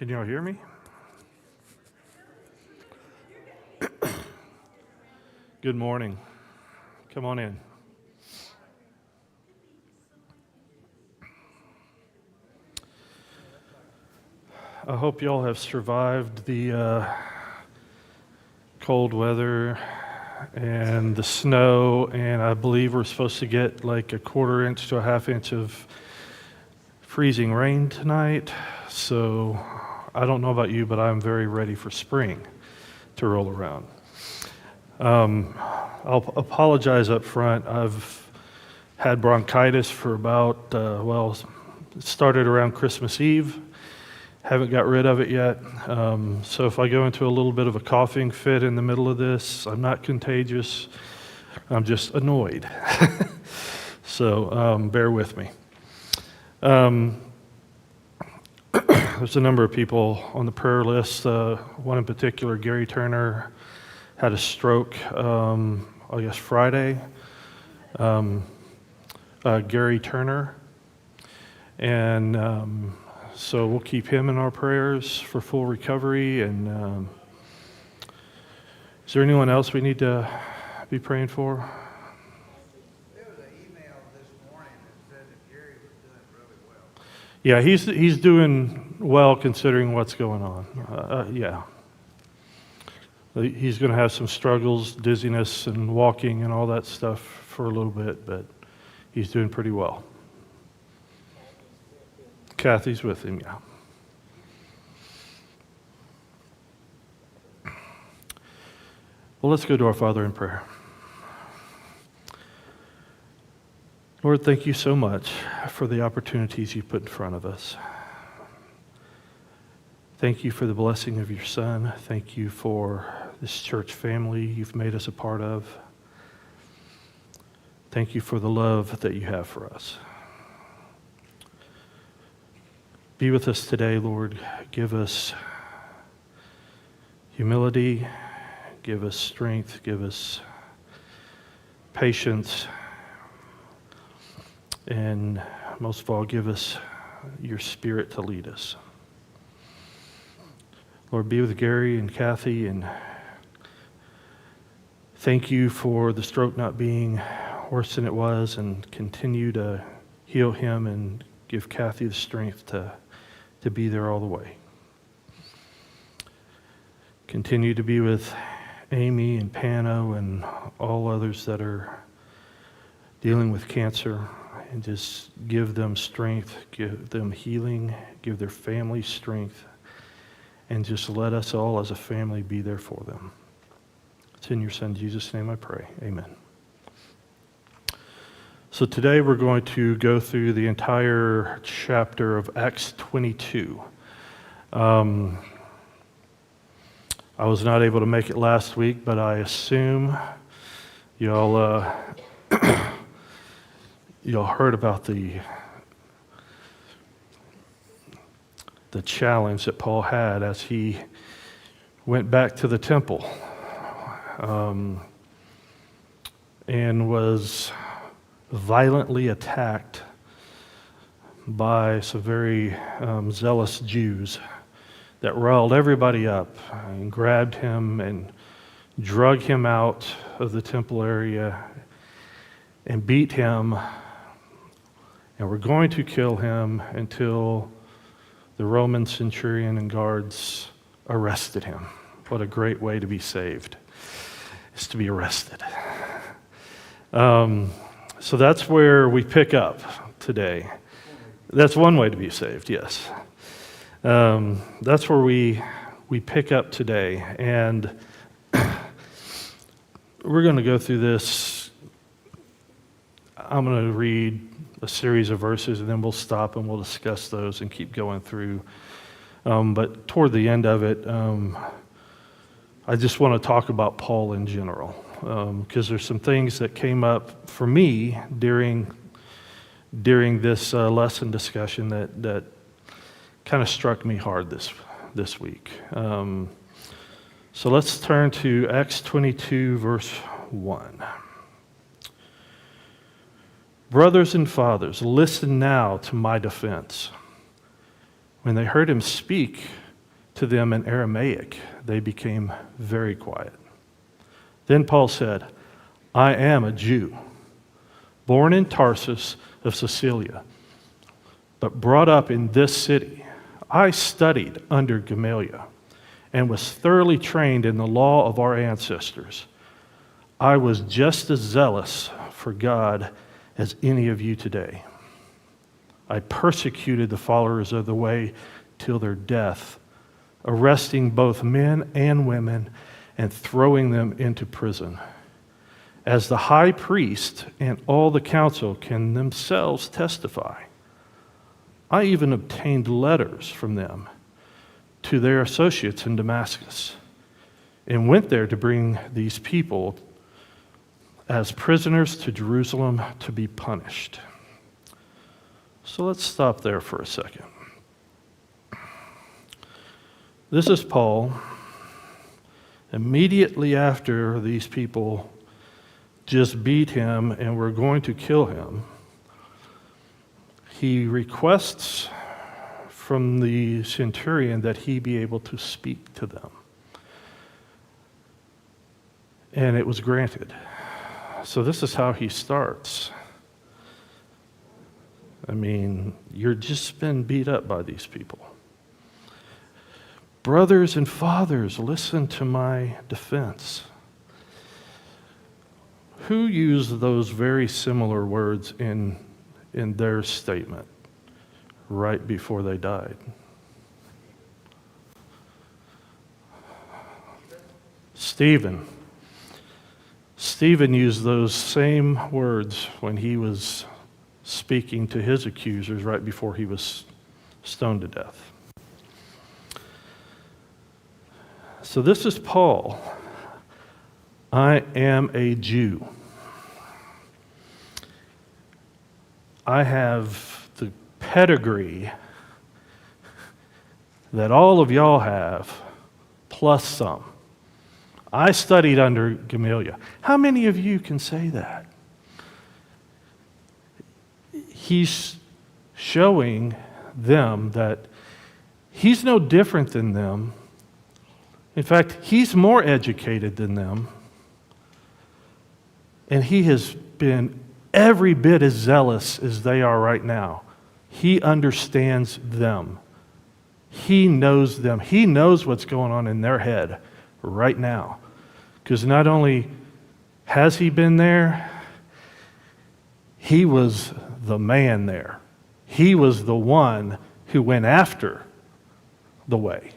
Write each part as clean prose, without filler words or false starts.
Can y'all hear me? Good morning. Come on in. I hope y'all have survived the cold weather and the snow, and I believe we're supposed to get like a quarter inch to a half inch of freezing rain tonight. So I don't know about you, but I'm very ready for spring to roll around. I'll apologize up front. I've had bronchitis for about, it started around Christmas Eve. Haven't got rid of it yet. So if I go into a little bit of a coughing fit in the middle of this, I'm not contagious. I'm just annoyed. So bear with me. There's a number of people on the prayer list. One in particular, Gary Turner, had a stroke, I guess Friday. Gary Turner. And so we'll keep him in our prayers for full recovery. And is there anyone else we need to be praying for? There was an email this morning that said that Gary was doing really well. Yeah, he's doing well considering what's going on. Yeah. He's going to have some struggles, dizziness and walking and all that stuff for a little bit, but he's doing pretty well. Kathy's with him, yeah. Well, let's go to our Father in prayer. Lord, thank you so much for the opportunities you put in front of us. Thank you for the blessing of your Son. Thank you for this church family you've made us a part of. Thank you for the love that you have for us. Be with us today, Lord. Give us humility, give us strength, give us patience, and most of all, give us your Spirit to lead us. Lord, be with Gary and Kathy, and thank you for the stroke not being worse than it was, and continue to heal him and give Kathy the strength to be there all the way. Continue to be with Amy and Pano and all others that are dealing with cancer, and just give them strength, give them healing, give their family strength, and just let us all as a family be there for them. It's in your Son Jesus' name I pray. Amen. So today we're going to go through the entire chapter of Acts 22. I was not able to make it last week, but I assume y'all heard about the challenge that Paul had as he went back to the temple and was violently attacked by some very zealous Jews that riled everybody up and grabbed him and drug him out of the temple area and beat him, and were going to kill him until the Roman centurion and guards arrested him. What a great way to be saved, is to be arrested. So that's where we pick up today. That's one way to be saved, yes. That's where we pick up today. And we're going to go through this. I'm going to read a series of verses, and then we'll stop and we'll discuss those and keep going through. But toward the end of it, I just want to talk about Paul in general, because there's some things that came up for me during this lesson discussion that kind of struck me hard this week. So let's turn to Acts 22, verse 1. Brothers and fathers, listen now to my defense. When they heard him speak, to them in Aramaic, they became very quiet. Then Paul said, I am a Jew, born in Tarsus of Cilicia, but brought up in this city. I studied under Gamaliel and was thoroughly trained in the law of our ancestors. I was just as zealous for God as any of you today. I persecuted the followers of the way till their death, arresting both men and women and throwing them into prison. As the high priest and all the council can themselves testify, I even obtained letters from them to their associates in Damascus and went there to bring these people as prisoners to Jerusalem to be punished. So let's stop there for a second. This is Paul. Immediately after these people just beat him and were going to kill him, he requests from the centurion that he be able to speak to them. And it was granted. So this is how he starts. I mean, you're just been beat up by these people. Brothers and fathers, listen to my defense. Who used those very similar words in their statement right before they died? Stephen. Stephen used those same words when he was speaking to his accusers right before he was stoned to death. So this is Paul. I am a Jew. I have the pedigree that all of y'all have, plus some. I studied under Gamaliel. How many of you can say that? He's showing them that he's no different than them. In fact, he's more educated than them. And he has been every bit as zealous as they are right now. He understands them. He knows them. He knows what's going on in their head right now. Because not only has he been there, he was the man there. He was the one who went after the way.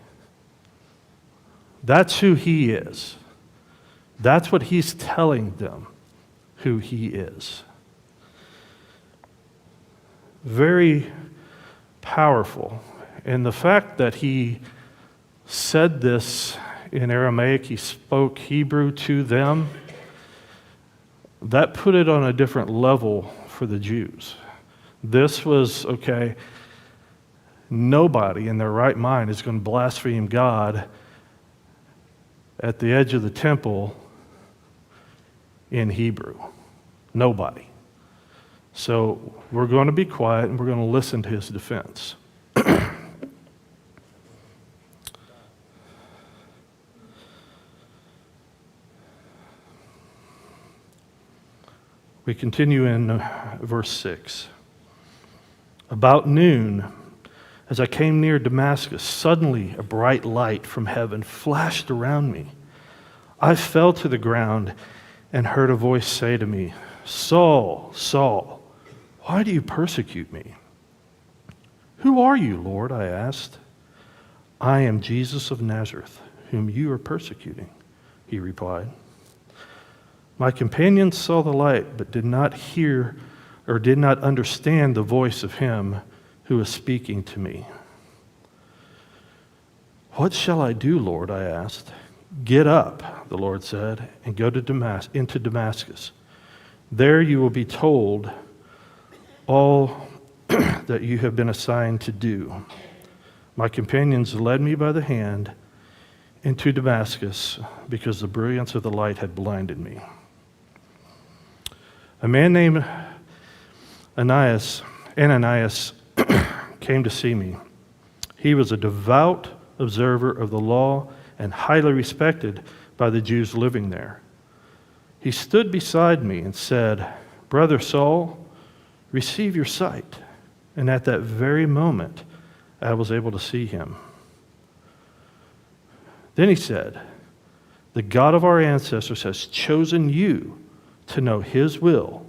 That's who he is. That's what he's telling them, who he is. Very powerful. And the fact that he said this in Aramaic, he spoke Hebrew to them, that put it on a different level for the Jews. This was, okay, nobody in their right mind is going to blaspheme God at the edge of the temple in Hebrew. Nobody. So we're going to be quiet and we're going to listen to his defense. We continue in verse 6. About noon, as I came near Damascus, suddenly a bright light from heaven flashed around me. I fell to the ground and heard a voice say to me, Saul, Saul, why do you persecute me? Who are you, Lord? I asked. I am Jesus of Nazareth, whom you are persecuting, he replied. My companions saw the light, but did not hear or did not understand the voice of him who was speaking to me. What shall I do, Lord? I asked. Get up, the Lord said, and go to into Damascus. There you will be told all that you have been assigned to do. My companions led me by the hand into Damascus because the brilliance of the light had blinded me. A man named Ananias came to see me. He was a devout observer of the law and highly respected by the Jews living there. He stood beside me and said, 'Brother Saul, receive your sight.' And at that very moment, I was able to see him. Then he said, 'The God of our ancestors has chosen you to know his will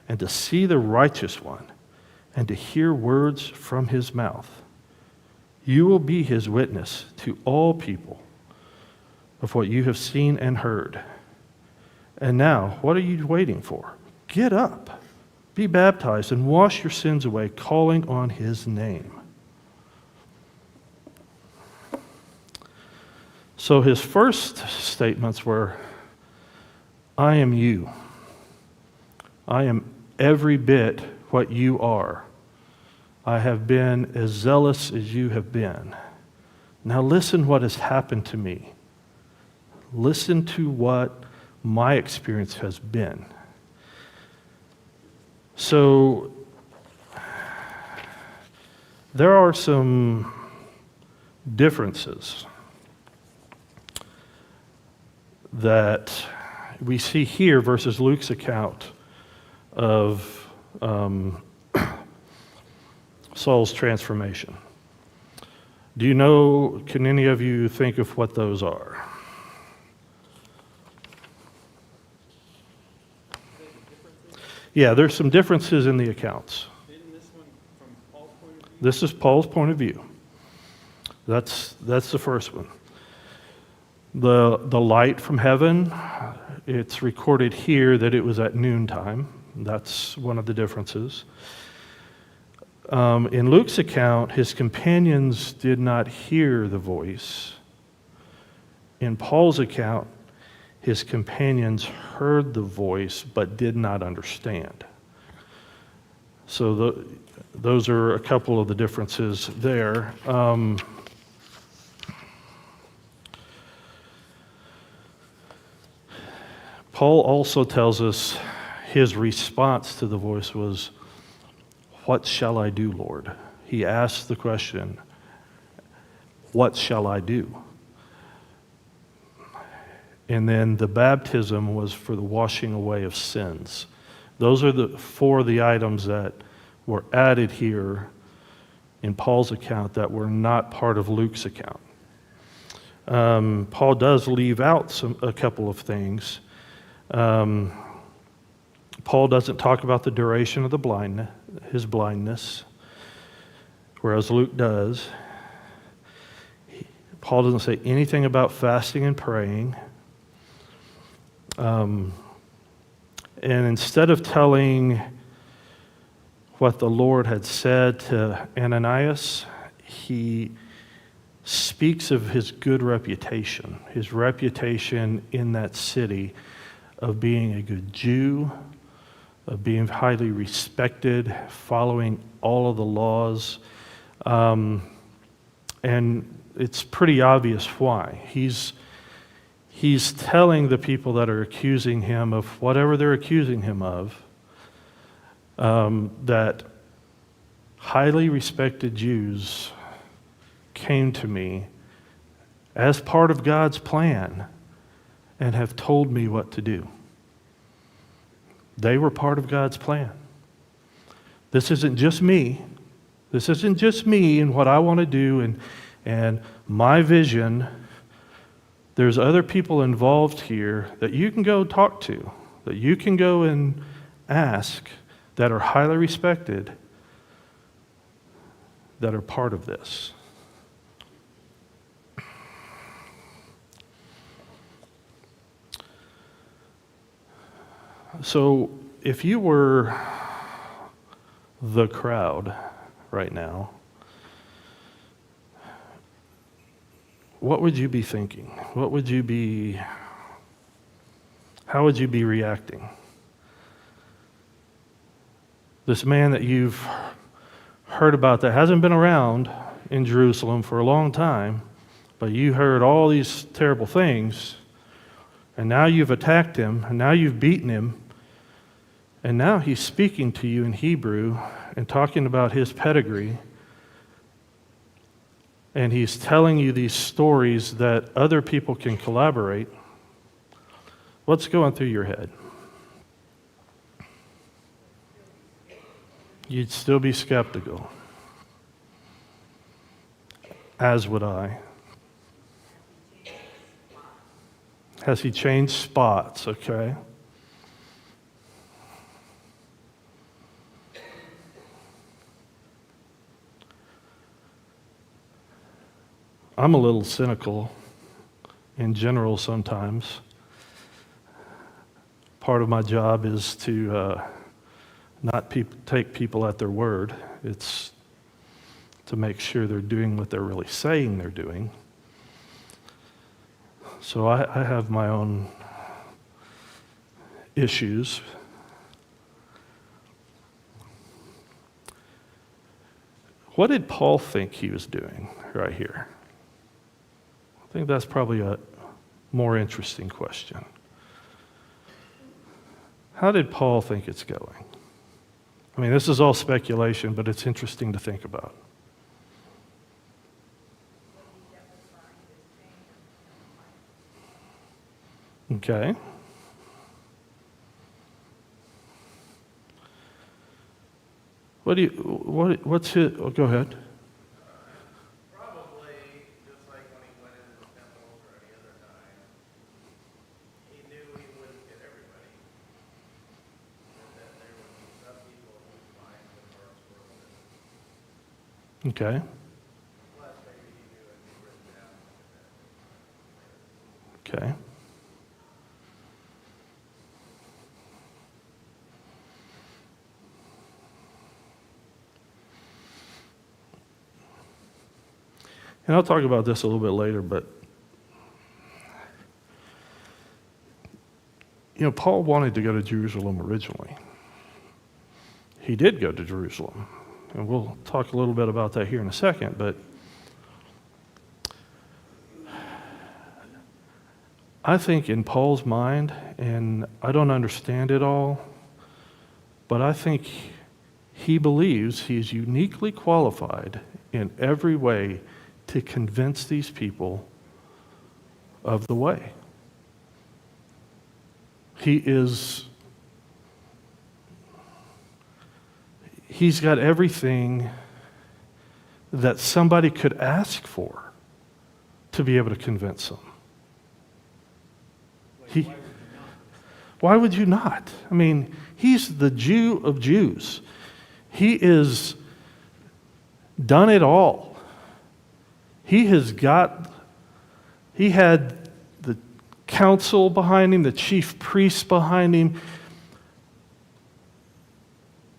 and to see the righteous one and to hear words from his mouth. You will be his witness to all people of what you have seen and heard. And now, what are you waiting for? Get up, be baptized, and wash your sins away, calling on his name.'" So his first statements were, "I am you. I am every bit what you are. I have been as zealous as you have been. Now listen what has happened to me. Listen to what my experience has been." So there are some differences that we see here versus Luke's account of Saul's transformation. Do you know, can any of you think of what those are? Yeah, there's some differences in the accounts. Isn't this one from Paul's point of view? This is Paul's point of view. That's the first one. The light from heaven, it's recorded here that it was at noontime. That's one of the differences. In Luke's account, his companions did not hear the voice. In Paul's account, his companions heard the voice but did not understand. So those are a couple of the differences there. Paul also tells us his response to the voice was, "What shall I do, Lord?" He asked the question, "What shall I do?" And then the baptism was for the washing away of sins. Those are the four of the items that were added here in Paul's account that were not part of Luke's account. Paul does leave out a couple of things. Paul doesn't talk about the duration of his blindness, whereas Luke does. Paul doesn't say anything about fasting and praying. And instead of telling what the Lord had said to Ananias, he speaks of his good reputation, his reputation in that city of being a good Jew, of being highly respected, following all of the laws. And it's pretty obvious why. He's telling the people that are accusing him of whatever they're accusing him of, that highly respected Jews came to me as part of God's plan and have told me what to do. They were part of God's plan. This isn't just me. This isn't just me and what I want to do and my vision. There's other people involved here that you can go talk to, that you can go and ask, that are highly respected, that are part of this. So if you were the crowd right now, what would you be thinking? How would you be reacting? This man that you've heard about that hasn't been around in Jerusalem for a long time, but you heard all these terrible things, and now you've attacked him, and now you've beaten him, and now he's speaking to you in Hebrew and talking about his pedigree. and he's telling you these stories that other people can collaborate, what's going through your head? You'd still be skeptical, as would I. Has he changed spots? Okay. I'm a little cynical in general sometimes. Part of my job is to not take people at their word. It's to make sure they're doing what they're really saying they're doing. So I have my own issues. What did Paul think he was doing right here? I think that's probably a more interesting question. How did Paul think it's going? I mean, this is all speculation, but it's interesting to think about. Okay. What's it? Oh, go ahead. Probably, just like when he went into the temple or any other time, he knew he wouldn't get everybody. And that there would be some people whose minds and hearts were open. Okay. Plus, maybe he knew it'd be written down. Okay. And I'll talk about this a little bit later, but Paul wanted to go to Jerusalem originally. He did go to Jerusalem, and we'll talk a little bit about that here in a second, but I think in Paul's mind, and I don't understand it all, but I think he believes he is uniquely qualified in every way to convince these people of the way. He's got everything that somebody could ask for to be able to convince them. Why would you not? I mean, he's the Jew of Jews. He is done it all. He had the council behind him, the chief priests behind him.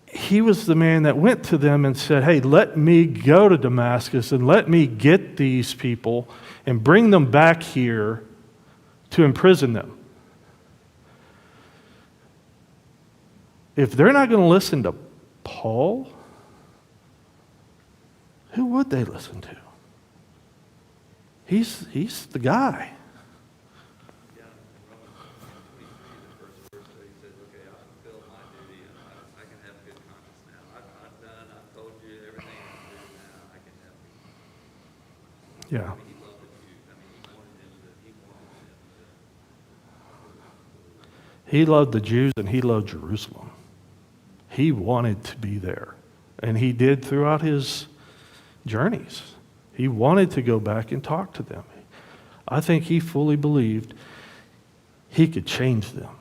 He was the man that went to them and said, hey, let me go to Damascus and let me get these people and bring them back here to imprison them. If they're not going to listen to Paul, who would they listen to? He's the guy. Yeah, Romans 23, the first verse, he says, okay, I fulfilled my duty, and I can have a good conscience now. I've told you everything I can do now. I can have peace. Yeah. I mean, he loved the Jews. I mean, He loved the Jews and he loved Jerusalem. He wanted to be there. And he did throughout his journeys. He wanted to go back and talk to them. I think he fully believed he could change them.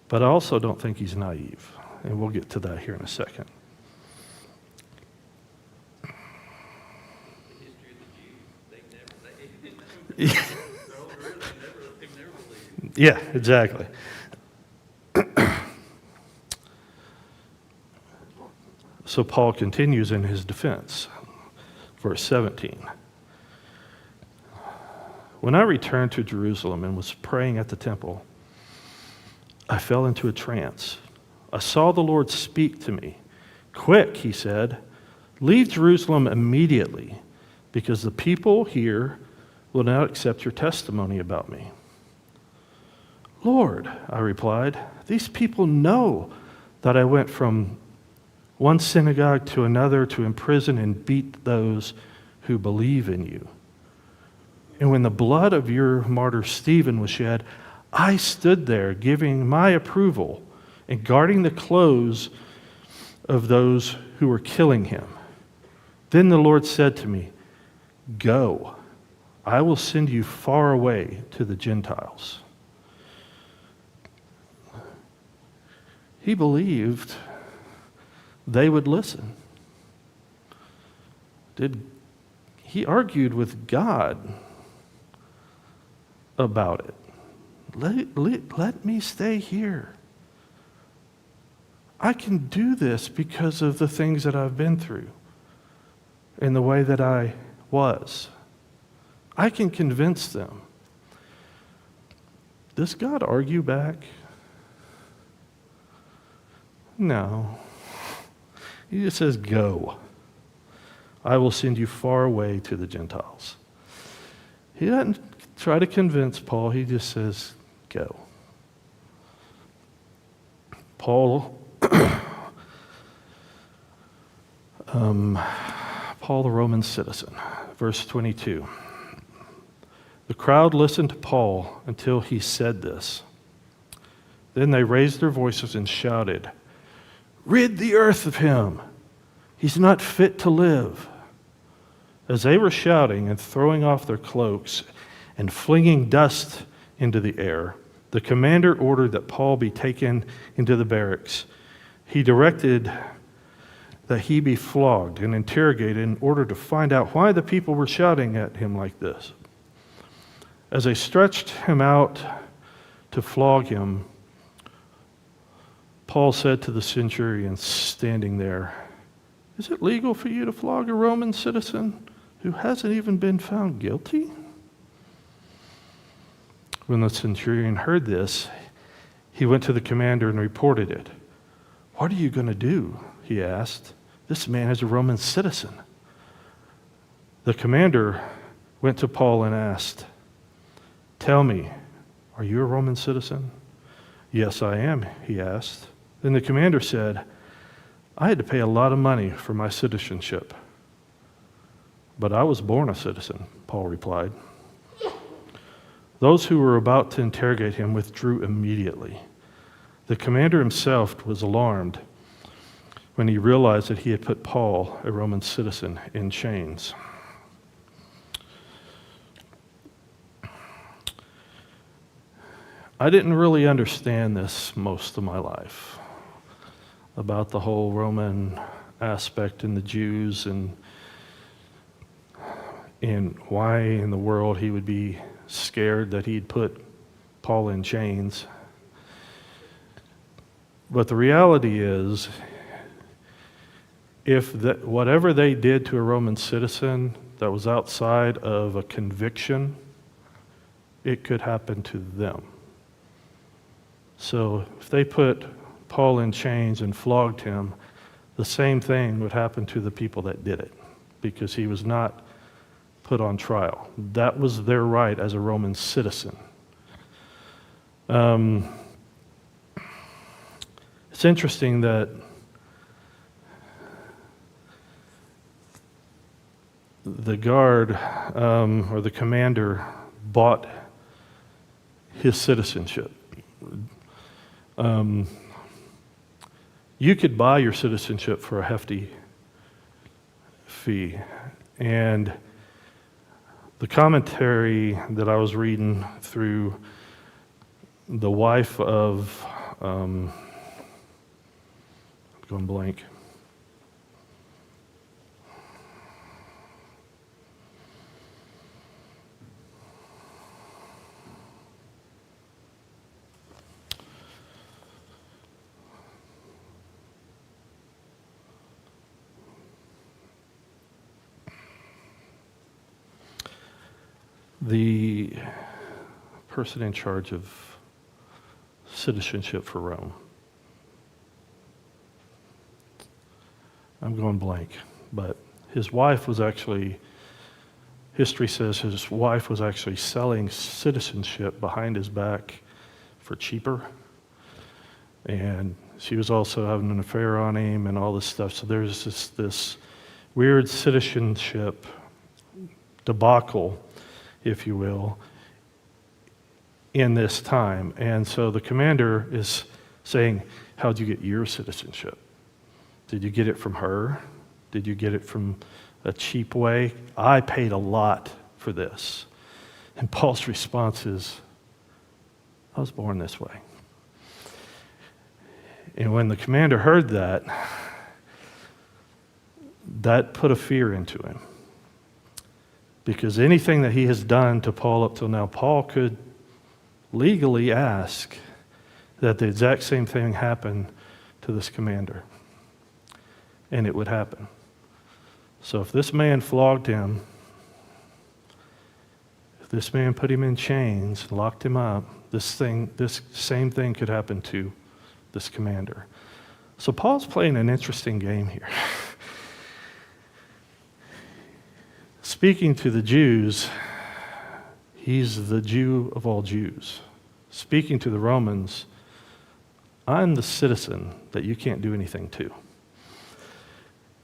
But I also don't think he's naive. And we'll get to that here in a second. the history of the Jews, they've never believed. Yeah, exactly. So Paul continues in his defense. Verse 17. When I returned to Jerusalem and was praying at the temple, I fell into a trance. I saw the Lord speak to me. Quick, he said, leave Jerusalem immediately, because the people here will not accept your testimony about me. Lord, I replied, these people know that I went from one synagogue to another to imprison and beat those who believe in you. And when the blood of your martyr Stephen was shed, I stood there giving my approval and guarding the clothes of those who were killing him. Then the Lord said to me, go, I will send you far away to the Gentiles. He believed they would listen. He argued with God about it. Let me stay here. I can do this because of the things that I've been through and the way that I was. I can convince them. Does God argue back? No. He just says, go. I will send you far away to the Gentiles. He doesn't try to convince Paul. He just says, go. Paul, Paul the Roman citizen, verse 22. The crowd listened to Paul until he said this. Then they raised their voices and shouted, rid the earth of him. He's not fit to live. As they were shouting and throwing off their cloaks and flinging dust into the air, the commander ordered that Paul be taken into the barracks. He directed that he be flogged and interrogated in order to find out why the people were shouting at him like this. As they stretched him out to flog him, Paul said to the centurion standing there, is it legal for you to flog a Roman citizen who hasn't even been found guilty? When the centurion heard this, he went to the commander and reported it. What are you going to do? He asked. This man is a Roman citizen. The commander went to Paul and asked, tell me, are you a Roman citizen? Yes, I am, he asked. Then the commander said, I had to pay a lot of money for my citizenship. But I was born a citizen, Paul replied. Those who were about to interrogate him withdrew immediately. The commander himself was alarmed when he realized that he had put Paul, a Roman citizen, in chains. I didn't really understand this most of my life, about the whole Roman aspect and the Jews and why in the world he would be scared that he'd put Paul in chains. But the reality is, whatever they did to a Roman citizen that was outside of a conviction, it could happen to them. So if they put Paul in chains and flogged him, the same thing would happen to the people that did it, because he was not put on trial. That was their right as a Roman citizen. It's interesting that the guard or the commander bought his citizenship. You could buy your citizenship for a hefty fee. And the commentary that I was reading through, the wife of, I'm going blank. The person in charge of citizenship for Rome. I'm going blank, but his wife was actually, history says his wife was actually selling citizenship behind his back for for cheaper. And she was also having an affair on him and all this stuff. So there's this weird citizenship debacle, if you will, in this time. And so the commander is saying, how'd you get your citizenship? Did you get it from her? Did you get it from a cheap way? I paid a lot for this. And Paul's response is, I was born this way. And when the commander heard that, that put a fear into him. Because anything that he has done to Paul up till now, Paul could legally ask that the exact same thing happen to this commander. And it would happen. So if this man flogged him, if this man put him in chains, locked him up, this same thing could happen to this commander. So Paul's playing an interesting game here. Speaking to the Jews, he's the Jew of all Jews. Speaking to the Romans, I'm the citizen that you can't do anything to.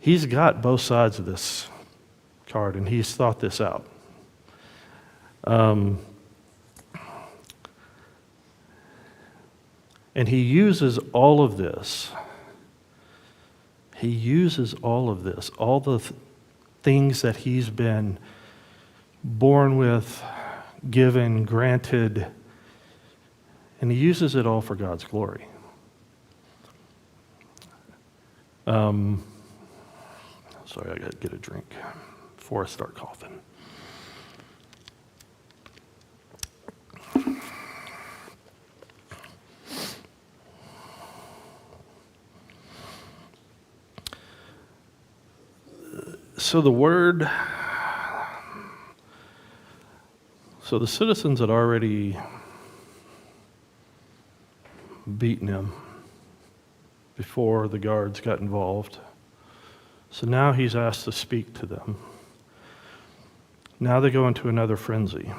He's got both sides of this card, and he's thought this out. And he uses all of this. He uses all of this, all the things that he's been born with, given, granted, and he uses it all for God's glory. Sorry, I got to get a drink before I start coughing. So the citizens had already beaten him before the guards got involved. So now he's asked to speak to them. Now they go into another frenzy.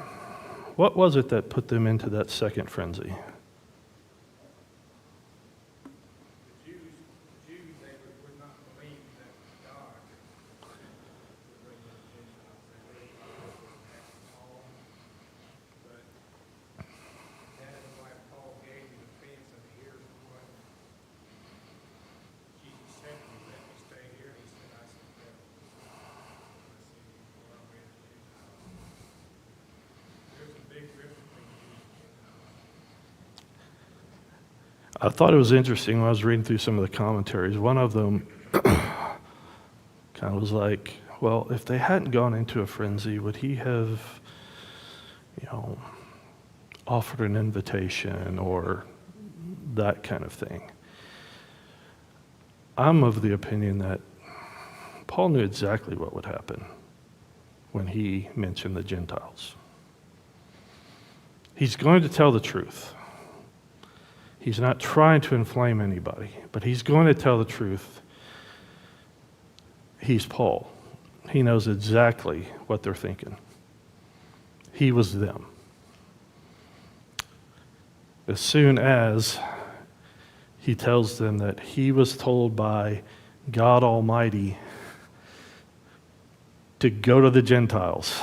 What was it that put them into that second frenzy? The Jews, they would not believe that God would bring the Gentiles. They believed God was acting Paul. But that is why Paul gave the defense of here's what Jesus said to me, let me stay here. He said, I said, yeah. I said, well, I'm ready to Gentiles. There's a big difference between Jews and Gentiles. I thought it was interesting when I was reading through some of the commentaries. One of them kind of was like, well, if they hadn't gone into a frenzy, would he have, offered an invitation or that kind of thing? I'm of the opinion that Paul knew exactly what would happen when he mentioned the Gentiles. He's going to tell the truth. He's not trying to inflame anybody, but he's going to tell the truth. He's Paul. He knows exactly what they're thinking. He was them. As soon as he tells them that he was told by God Almighty to go to the Gentiles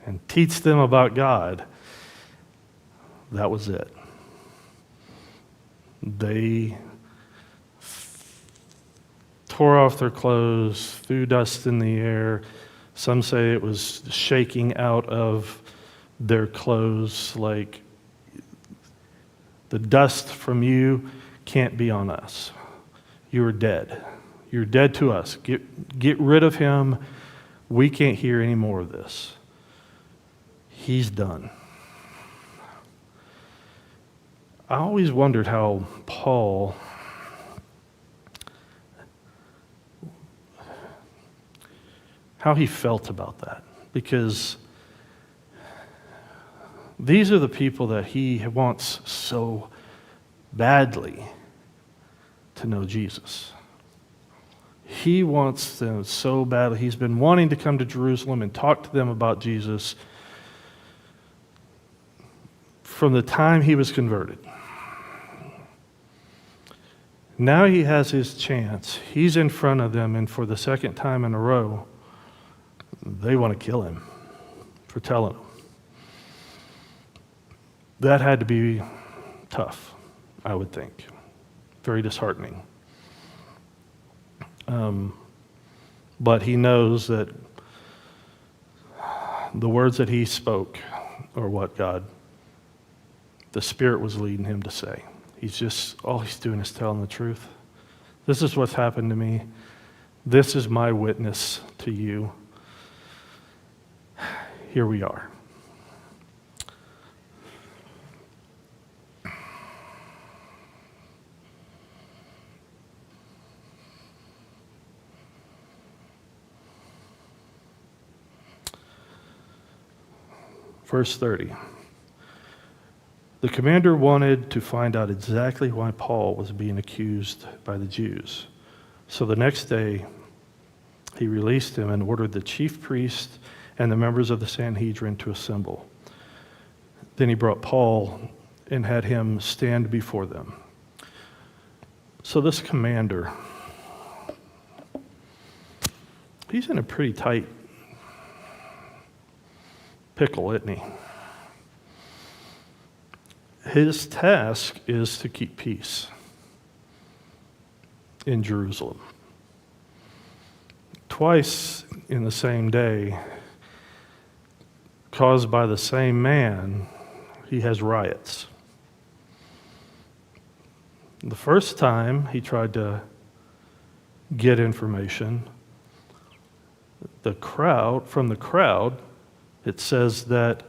and teach them about God, that was it. They tore off their clothes, threw dust in the air. Some say it was shaking out of their clothes, like the dust from you can't be on us. You are dead. You're dead to us. Get rid of him. We can't hear any more of this. He's done. I always wondered how Paul he felt about that, because these are the people that he wants so badly to know Jesus. He wants them so badly. He's been wanting to come to Jerusalem and talk to them about Jesus from the time he was converted. Now he has his chance. He's in front of them, and for the second time in a row, they want to kill him for telling them. That had to be tough, I would think. Very disheartening. But he knows that the words that he spoke are what the Spirit was leading him to say. All he's doing is telling the truth. This is what's happened to me. This is my witness to you. Here we are. Verse 30. The commander wanted to find out exactly why Paul was being accused by the Jews. So the next day, he released him and ordered the chief priest and the members of the Sanhedrin to assemble. Then he brought Paul and had him stand before them. So this commander, he's in a pretty tight pickle, isn't he? His task is to keep peace in Jerusalem. Twice in the same day, caused by the same man, he has riots. The first time he tried to get information, from the crowd, it says that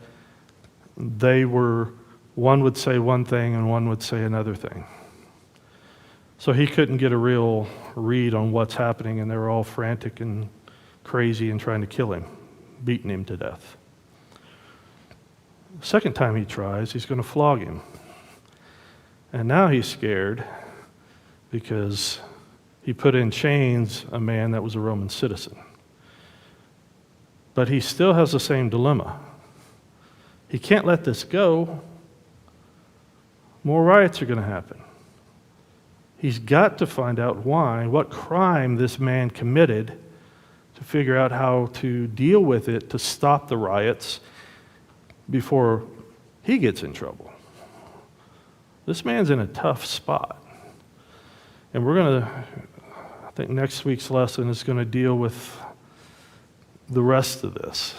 one would say one thing and one would say another thing. So he couldn't get a real read on what's happening, and they were all frantic and crazy and trying to kill him, beating him to death. The second time he tries, he's going to flog him. And now he's scared because he put in chains a man that was a Roman citizen. But he still has the same dilemma. He can't let this go. More riots are going to happen. He's got to find out what crime this man committed, to figure out how to deal with it, to stop the riots before he gets in trouble. This man's in a tough spot. And I think next week's lesson is going to deal with the rest of this.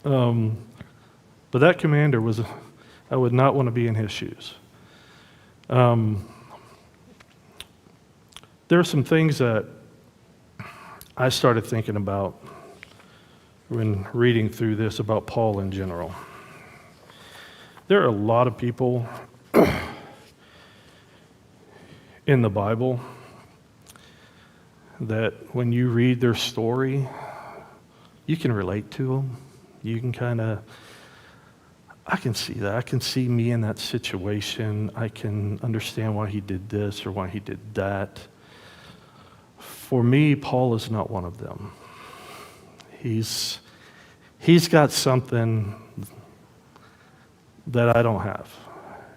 But that commander I would not want to be in his shoes. There are some things that I started thinking about when reading through this about Paul in general. There are a lot of people in the Bible that when you read their story, you can relate to them. You can I can see that. I can see me in that situation. I can understand why he did this or why he did that. For me, Paul is not one of them. He's got something that I don't have.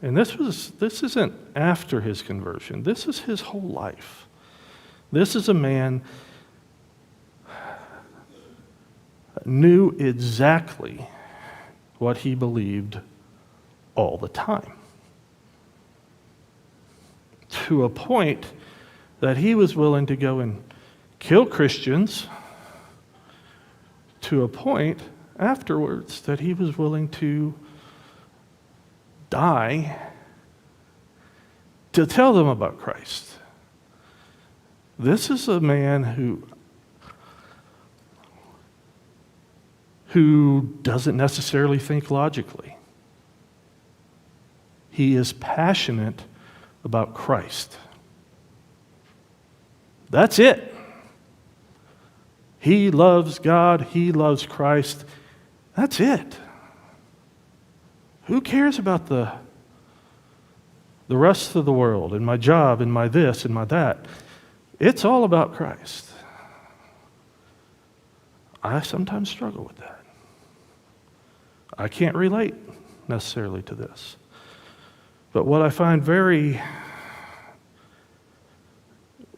And this isn't after his conversion. This is his whole life. This is a man knew exactly what he believed all the time, to a point that he was willing to go and kill Christians, to a point afterwards that he was willing to die to tell them about Christ. This is a man who doesn't necessarily think logically. He is passionate about Christ. That's it. He loves God. He loves Christ. That's it. Who cares about the rest of the world and my job and my this and my that? It's all about Christ. I sometimes struggle with that. I can't relate necessarily to this. But what I find very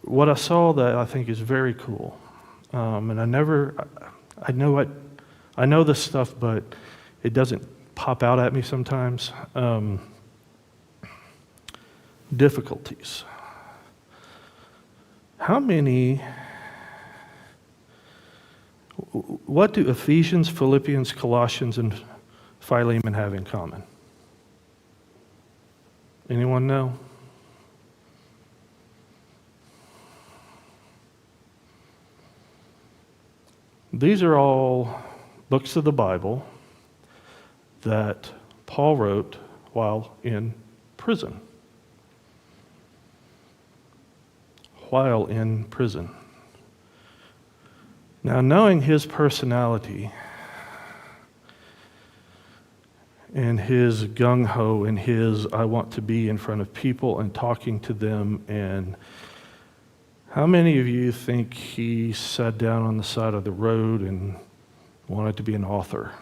what I saw that I think is very cool, and I know this stuff, but it doesn't pop out at me sometimes. Difficulties. What do Ephesians, Philippians, Colossians, and Philemon have in common? Anyone know? These are all books of the Bible that Paul wrote while in prison. While in prison. Now, knowing his personality and his gung-ho and his I want to be in front of people and talking to them, and how many of you think he sat down on the side of the road and wanted to be an author?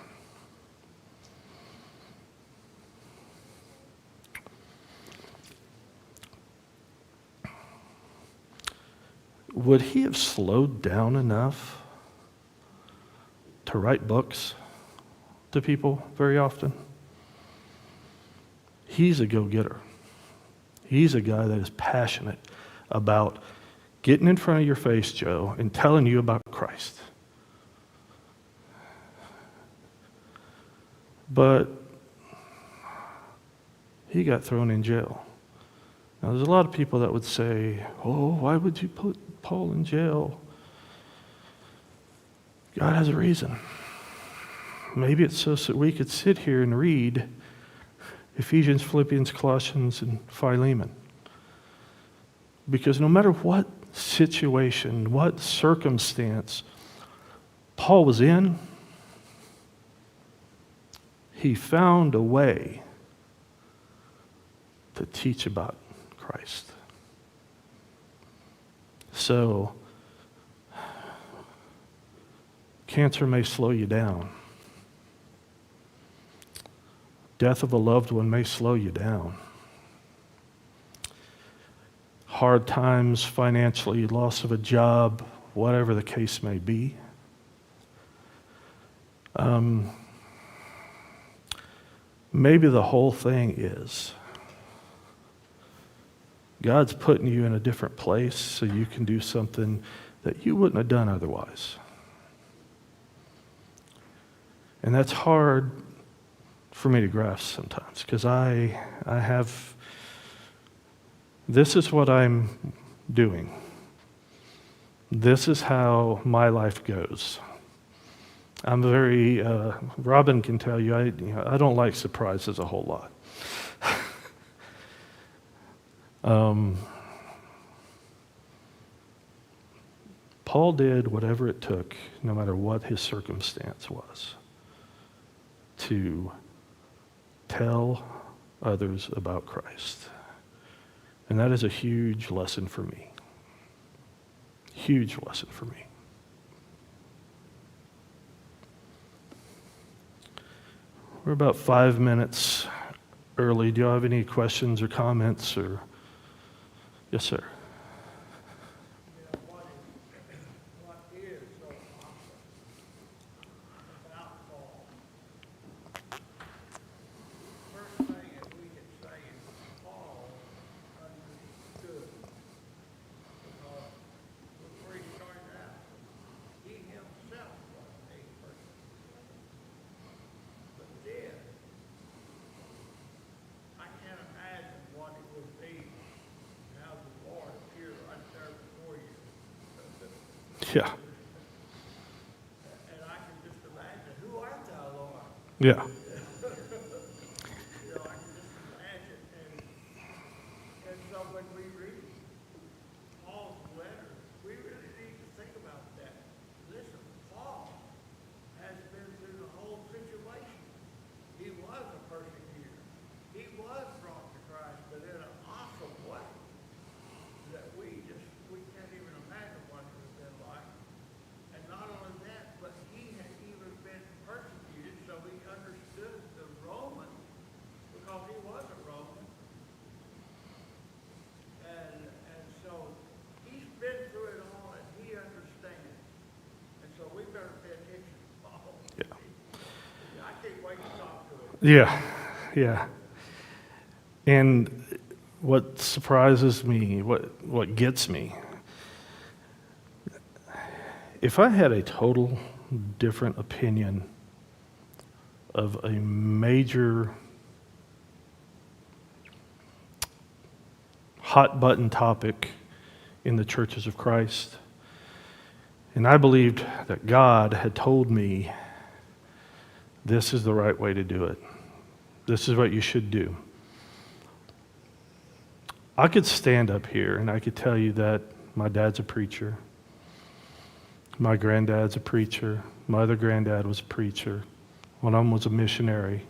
Would he have slowed down enough to write books to people very often? He's a go-getter. He's a guy that is passionate about getting in front of your face, Joe, and telling you about Christ. But he got thrown in jail. Now, there's a lot of people that would say, oh, why would you put Paul in jail? God has a reason. Maybe it's so that we could sit here and read Ephesians, Philippians, Colossians, and Philemon. Because no matter what situation, what circumstance Paul was in, he found a way to teach about Christ. So, cancer may slow you down. Death of a loved one may slow you down. Hard times financially, loss of a job, whatever the case may be. Maybe the whole thing is God's putting you in a different place so you can do something that you wouldn't have done otherwise. And that's hard for me to grasp sometimes, because I have, this is what I'm doing. This is how my life goes. I'm very, Robin can tell you, I don't like surprises a whole lot. Paul did whatever it took, no matter what his circumstance was, to tell others about Christ. And that is a huge lesson for me. Huge lesson for me. We're about 5 minutes early. Do you have any questions or comments? Or yes, sir. What is so awesome about Paul? First thing that we can say is Paul understood. Because before he started out, he himself was a person. But then, I can't imagine what it would be now the Lord appeared right there before you. Yeah. And I can just imagine, who art thou, Lord? Yeah. I can just imagine. And so when we read Paul's letter, we really need to think about that. Listen, Paul has been through the whole situation. He was a persecutor. He was brought to Christ, but in an awesome way that we can't even imagine what it would have been like. And not only that, but he had even been persecuted, so he understood Yeah, yeah. And what surprises me, what gets me, if I had a total different opinion of a major hot button topic in the churches of Christ, and I believed that God had told me this is the right way to do it, this is what you should do, I could stand up here and I could tell you that my dad's a preacher, my granddad's a preacher, my other granddad was a preacher, one of them was a missionary,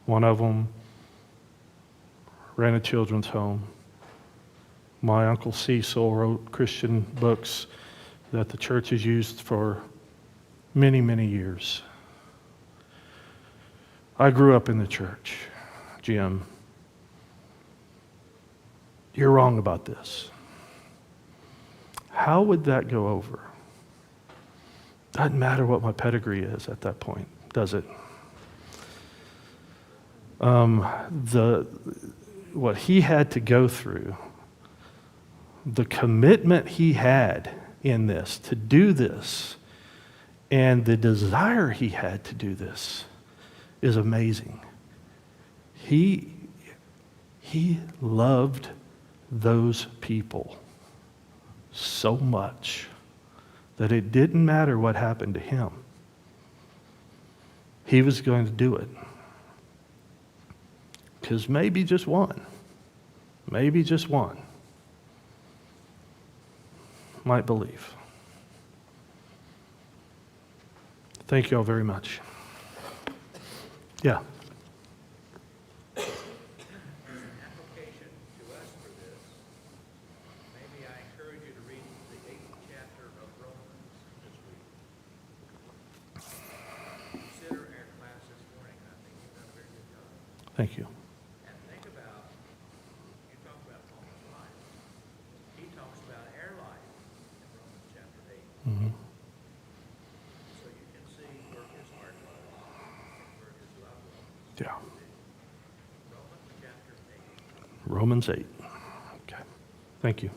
one of them ran a children's home. My Uncle Cecil wrote Christian books that the church has used for many, many years. I grew up in the church, Jim. You're wrong about this. How would that go over? Doesn't matter what my pedigree is at that point, does it? What he had to go through, the commitment he had in this, to do this, and the desire he had to do this is amazing. He loved those people so much that it didn't matter what happened to him. He was going to do it. Because maybe just one might believe. Thank you all very much. Yeah. As an application to us for this, maybe I encourage you to read the 8th chapter of Romans this week. Consider our class this morning, and I think you've done a very good job. Thank you. And think about, you talk about Paul's life. He talks about our life in Romans chapter 8. Mhm. So you can see where his heart was and where his love was. Yeah. Romans chapter 8. Romans 8. Okay. Thank you.